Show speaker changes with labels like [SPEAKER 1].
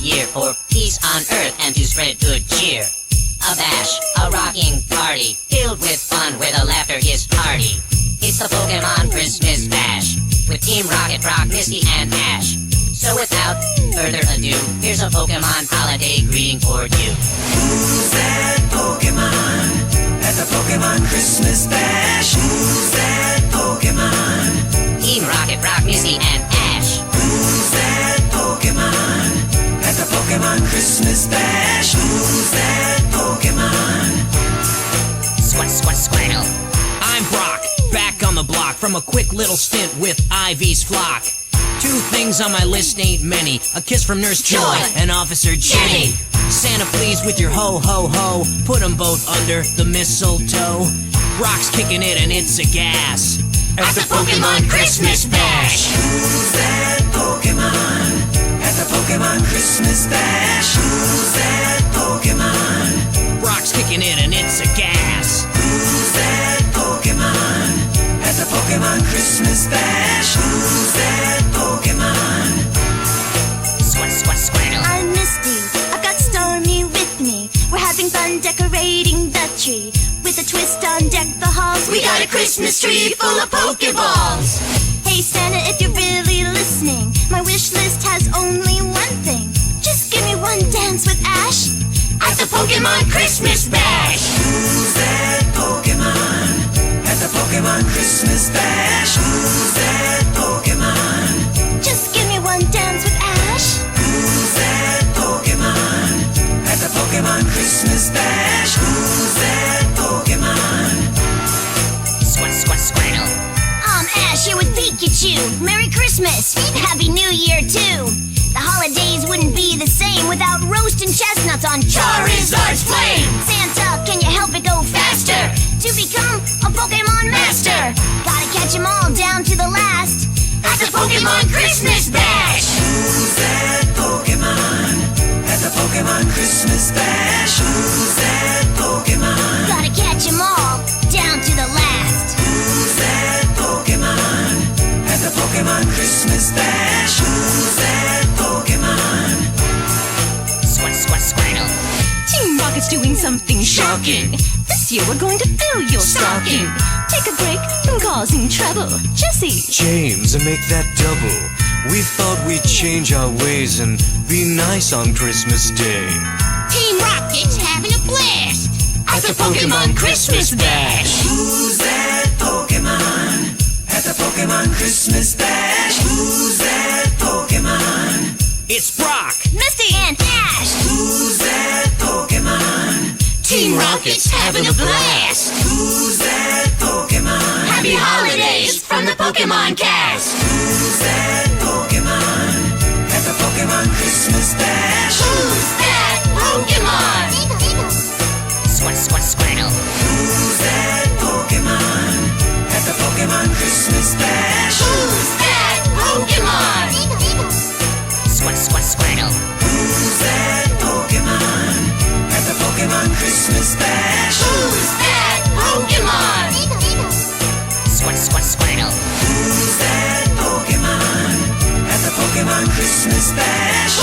[SPEAKER 1] year for peace on earth and to spread good cheer. A bash, a rocking party, filled with fun where the laughter is hearty. It's the Pokémon Christmas Bash, with Team Rocket, Brock, Misty, and Ash. So without further ado, here's a Pokémon holiday greeting for you.
[SPEAKER 2] Who's that Pokémon at the Pokémon Christmas Bash? Who's that Pokémon?
[SPEAKER 1] Team Rocket, Brock, Misty, and Ash.
[SPEAKER 2] Who's that Pokémon at the Pokémon Christmas Bash? Who's that Pokémon?
[SPEAKER 1] Squirtle.
[SPEAKER 3] I'm Brock, back on the block from a quick little stint with Ivy's flock. 2 things on my list ain't many: a kiss from Nurse Joy and Officer Jenny. Santa, please, with your ho ho ho, put 'em both under the mistletoe. Brock's kicking it and it's a gas
[SPEAKER 1] At the Pokémon Christmas Bash.
[SPEAKER 2] Who's that Pokémon at the Pokémon Christmas Bash? Who's that Pokémon?
[SPEAKER 3] Brock's kicking it and it's a gas.
[SPEAKER 2] Who's that Pokémon at the Pokémon Christmas Bash? Who's that Pokémon?
[SPEAKER 1] Squirtle.
[SPEAKER 4] I'm Misty, I've got Stormy with me. We're having fun decorating the tree. With a twist on deck the halls,
[SPEAKER 1] We got a Christmas tree full of Pokeballs.
[SPEAKER 4] Hey Santa, if you're really listening, my wish list has only one thing. Just give me one dance with Ash
[SPEAKER 1] At the Pokémon Christmas Bash.
[SPEAKER 2] Who's that Pokémon at the Pokémon Christmas Bash? Who's that Pokémon?
[SPEAKER 4] Just give me one dance with Ash.
[SPEAKER 2] Who's that Pokémon at the Pokémon Christmas Bash? Who's that Pokémon?
[SPEAKER 1] Squirtle.
[SPEAKER 4] I'm Ash here with Pikachu. Merry Christmas! Happy New Year too! The holidays wouldn't be the same without roasting chestnuts on
[SPEAKER 1] Charizard's flame.
[SPEAKER 4] Santa, can you help it go faster to become a Pokemon master? Gotta catch 'em all down to the last
[SPEAKER 1] At the Pokémon Christmas Bash.
[SPEAKER 2] Who's that Pokémon at the Pokémon Christmas Bash? Who's that Pokémon?
[SPEAKER 4] Gotta catch 'em all down to the last.
[SPEAKER 2] Who's that Pokémon at the Pokémon Christmas Bash? Who's that Pokémon?
[SPEAKER 1] Squirtle.
[SPEAKER 5] Team Rocket's doing something shocking. This year we're going to fill your stocking. Take a break from causing trouble. Jesse,
[SPEAKER 6] James, and make that double. We thought we'd change our ways and be nice on Christmas Day.
[SPEAKER 1] Team Rocket's having a blast at the Pokémon Christmas Bash.
[SPEAKER 2] Who's that Pokémon at the Pokémon Christmas Bash? Who's that Pokémon?
[SPEAKER 3] It's Brock.
[SPEAKER 4] Misty and Ash.
[SPEAKER 2] Who's that Pokémon?
[SPEAKER 1] Team Rocket's having a blast.
[SPEAKER 2] Who's that Pokémon?
[SPEAKER 1] Happy holidays from the Pokémon cast.
[SPEAKER 2] Who's that Pokémon at the Pokémon Christmas Bash?
[SPEAKER 1] Who's that Pokémon? Squirtle.
[SPEAKER 2] Who's that Pokémon at the Pokémon Christmas Bash?
[SPEAKER 1] Who's that Pokémon? Squirtle.
[SPEAKER 2] Who's that Pokémon at the Pokémon Christmas Bash?
[SPEAKER 1] Who's that Pokémon? Squirtle.
[SPEAKER 2] Who's that Pokémon at the Pokémon Christmas Bash?